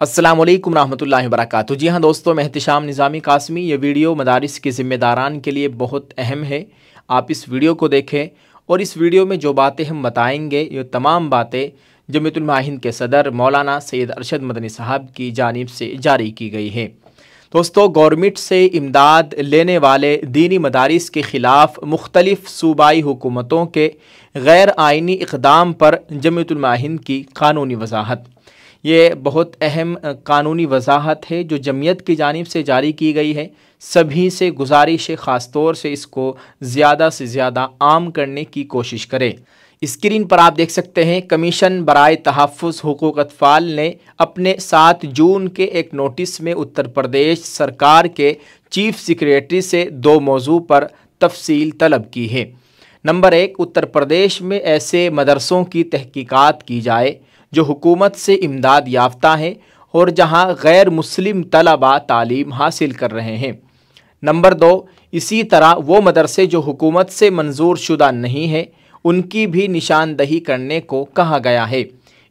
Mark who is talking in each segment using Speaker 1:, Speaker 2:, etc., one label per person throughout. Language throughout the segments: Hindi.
Speaker 1: अस्सलाम वालेकुम रहमतुल्लाहि व बरकातुहू। जी हाँ दोस्तों, मैं एहतिशाम निज़ामी कासमी। ये वीडियो मदारिस के ज़िम्मेदारान के लिए बहुत अहम है। आप इस वीडियो को देखें और इस वीडियो में जो बातें हम बताएंगे ये तमाम बातें जमीयतुल मुआहिन के सदर मौलाना सैयद अरशद मदनी साहब की जानिब से जारी की गई है। दोस्तों, गवर्नमेंट से इमदाद लेने वाले दीनी मदारिस के ख़िलाफ़ मुख्तलिफ़ सूबाई हुकूमतों के गैर आइनी इक़दाम पर जमीयतुल मुआहिन की कानूनी वजाहत। ये बहुत अहम कानूनी वजाहत है जो जमीयत की जानिब से जारी की गई है। सभी से गुजारिश है ख़ास तौर से इसको ज़्यादा से ज़्यादा आम करने की कोशिश करें। स्क्रीन पर आप देख सकते हैं, कमीशन बराए तहफ़्फ़ुज़ हुकूक़ अतफ़ाल ने अपने 7 जून के एक नोटिस में उत्तर प्रदेश सरकार के चीफ सेक्रेटरी से 2 मौजू पर तफसील तलब की है। नंबर 1, उत्तर प्रदेश में ऐसे मदरसों की तहकीकात की जाए जो हुकूमत से इमदाद याफ्ता हैं और जहां गैर मुस्लिम तलबा तालीम हासिल कर रहे हैं। नंबर 2, इसी तरह वो मदरसे जो हुकूमत से मंजूर शुदा नहीं है उनकी भी निशानदही करने को कहा गया है।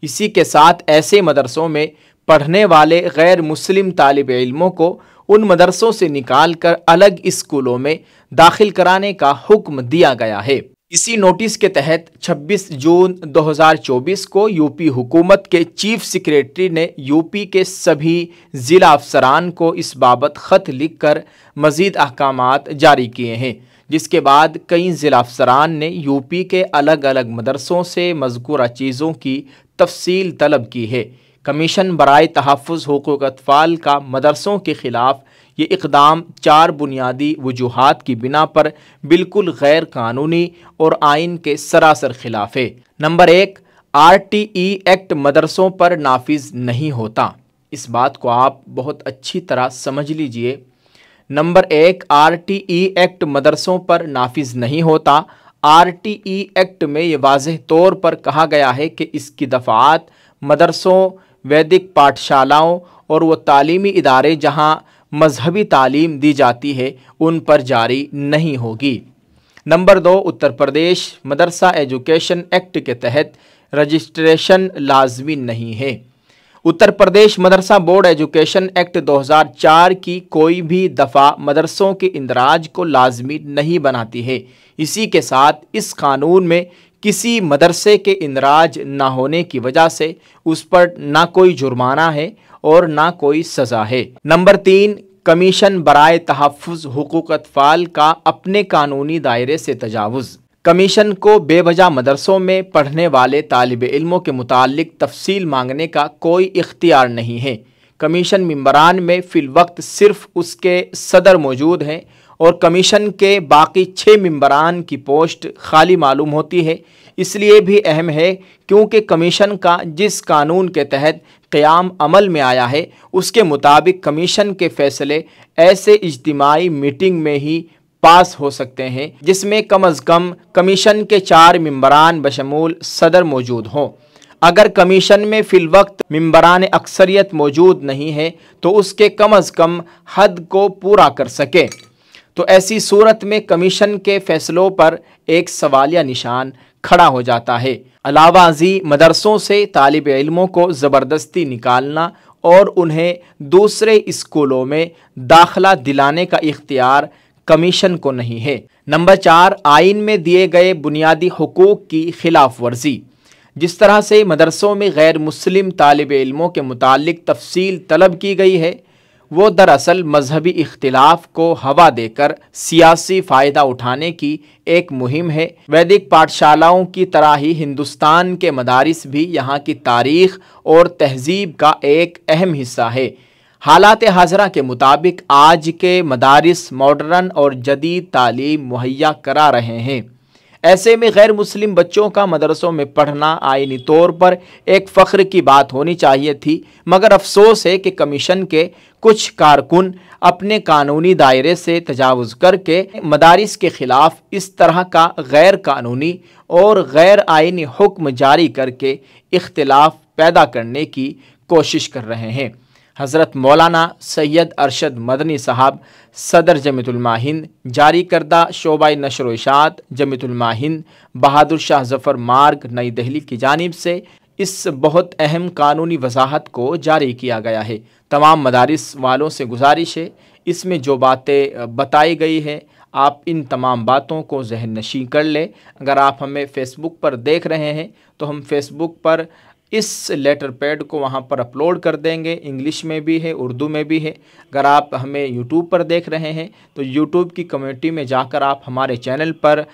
Speaker 1: इसी के साथ ऐसे मदरसों में पढ़ने वाले गैर मुस्लिम तालिब इल्मों को उन मदरसों से निकाल कर अलग स्कूलों में दाखिल कराने का हुक्म दिया गया है। इसी नोटिस के तहत 26 जून 2024 को यूपी हुकूमत के चीफ सेक्रेटरी ने यूपी के सभी ज़िला अफसरान को इस बाबत ख़त लिखकर मज़ीद अहकामात जारी किए हैं, जिसके बाद कई ज़िला अफसरान ने यूपी के अलग अलग मदरसों से मज़कूरा चीज़ों की तफसील तलब की है। कमीशन बराए तहफ़्फ़ुज़ हुकूक़ अतफ़ाल का मदरसों के ख़िलाफ़ ये इक़दाम 4 बुनियादी वजूहात की बिना पर बिल्कुल गैर कानूनी और आइन के सरासर खिलाफ है। नंबर 1, RTE एक्ट मदरसों पर नाफिज नहीं होता। इस बात को आप बहुत अच्छी तरह समझ लीजिए। नंबर 1, RTE एक्ट मदरसों पर नाफिज नहीं होता। RTE एक्ट में ये वाज़ेह तौर पर कहा गया है कि इसकी दफ़ात मदरसों, वैदिक पाठशालाओं और वो तालीमी इदारे जहाँ मजहबी तालीम दी जाती है उन पर जारी नहीं होगी। नंबर 2, उत्तर प्रदेश मदरसा एजुकेशन एक्ट के तहत रजिस्ट्रेशन लाजमी नहीं है। उत्तर प्रदेश मदरसा बोर्ड एजुकेशन एक्ट 2004 की कोई भी दफ़ा मदरसों के इंदराज को लाजमी नहीं बनाती है। इसी के साथ इस कानून में किसी मदरसे के इंदराज ना होने की वजह से उस पर ना कोई जुर्माना है और ना कोई सज़ा है। नंबर 3, कमीशन बराए तहफ़्फ़ुज़ हुकूक़ अतफ़ाल का अपने कानूनी दायरे से तजावुज़। कमीशन को बेवजह मदरसों में पढ़ने वाले तालिब इल्मों के मुताल्लिक़ तफसील मांगने का कोई इख्तियार नहीं है। कमीशन मेंबरान में फ़िल वक्त सिर्फ उसके सदर मौजूद हैं और कमीशन के बाकी 6 मेंबरान की पोस्ट खाली मालूम होती है। इसलिए भी अहम है क्योंकि कमीशन का जिस कानून के तहत क़याम अमल में आया है उसके मुताबिक कमीशन के फ़ैसले ऐसे इज्तिमाई मीटिंग में ही पास हो सकते हैं जिसमें कम अज़ कम कमीशन के 4 मेंबरान बशमूल सदर मौजूद हों। अगर कमीशन में फ़िल वक्त मेंबरान अक्सरियत मौजूद नहीं है तो उसके कम अज़ कम हद को पूरा कर सके, तो ऐसी सूरत में कमीशन के फ़ैसलों पर एक सवालिया निशान खड़ा हो जाता है। अलावा अज़ी मदरसों से तालिब इल्मों को ज़बरदस्ती निकालना और उन्हें दूसरे स्कूलों में दाखिला दिलाने का इख्तियार कमीशन को नहीं है। नंबर 4, आइन में दिए गए बुनियादी हुकूक़ की खिलाफ वर्जी। जिस तरह से मदरसों में गैर मुस्लिम तालिब इल्मों के मुताल्लिक़ तफसील तलब की गई है वो दरअसल मजहबी इख्तिलाफ को हवा देकर सियासी फ़ायदा उठाने की एक मुहिम है। वैदिक पाठशालाओं की तरह ही हिंदुस्तान के मदारिस भी यहाँ की तारीख़ और तहज़ीब का एक अहम हिस्सा है। हालात हाज़रा के मुताबिक आज के मदारिस मॉडर्न और जदीद तालीम मुहैया करा रहे हैं। ऐसे में गैर मुस्लिम बच्चों का मदरसों में पढ़ना आइनी तौर पर एक फ़ख्र की बात होनी चाहिए थी, मगर अफसोस है कि कमीशन के कुछ कारकुन अपने कानूनी दायरे से तजावुज़ करके मदारिस के ख़िलाफ़ इस तरह का गैर कानूनी और गैर आइनी हुक्म जारी करके इख्तिलाफ पैदा करने की कोशिश कर रहे हैं। हज़रत मौलाना सैयद अरशद मदनी साहब सदर जमीयतुल मुआहिन जारी करदा शोबा नशर व इशाअत जमीयतुल मुआहिन बहादुर शाह ज़फ़र मार्ग नई दिल्ली की जानिब से इस बहुत अहम कानूनी वजाहत को जारी किया गया है। तमाम मदारिस वालों से गुजारिश है, इसमें जो बातें बताई गई है आप इन तमाम बातों को ज़हन नशी कर लें। अगर आप हमें फ़ेसबुक पर देख रहे हैं तो हम फ़ेसबुक पर इस लेटर पैड को वहाँ पर अपलोड कर देंगे, इंग्लिश में भी है, उर्दू में भी है। अगर आप हमें यूट्यूब पर देख रहे हैं तो यूट्यूब की कम्युनिटी में जाकर आप हमारे चैनल पर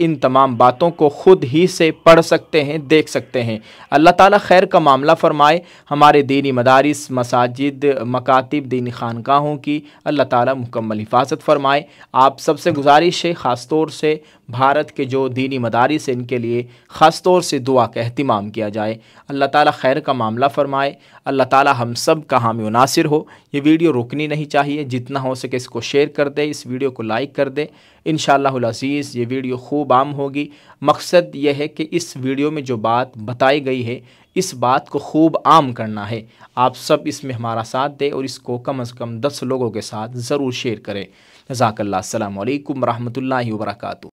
Speaker 1: इन तमाम बातों को ख़ुद ही से पढ़ सकते हैं, देख सकते हैं। अल्लाह ताला खैर का मामला फ़रमाए। हमारे दीनी मदारिस, मसाजिद, मकातिब, दीनी खानकाहों की अल्लाह ताला मुकम्मल हिफाजत फ़रमाए। आप सबसे गुजारिश है, ख़ास तौर से भारत के जो दीनी मदारिस हैं इनके लिए ख़ास तौर से दुआ का एहतिमाम किया जाए। अल्लाह ताला खैर का मामला फ़रमाए। अल्लाह ताला हम सब का हामी व नासिर हो। ये वीडियो रुकनी नहीं चाहिए, जितना हो सके इसको शेयर कर दे, इस वीडियो को लाइक कर दे। इंशाअल्लाहुल अज़ीज़ ये वीडियो खूब आम होगी। मकसद ये है कि इस वीडियो में जो बात बताई गई है इस बात को खूब आम करना है। आप सब इसमें हमारा साथ दें और इसको कम से कम 10 लोगों के साथ ज़रूर शेयर करें। जज़ाकल्लाह। अस्सलामु अलैकुम रहमतुल्लाहि व बरकातुहू।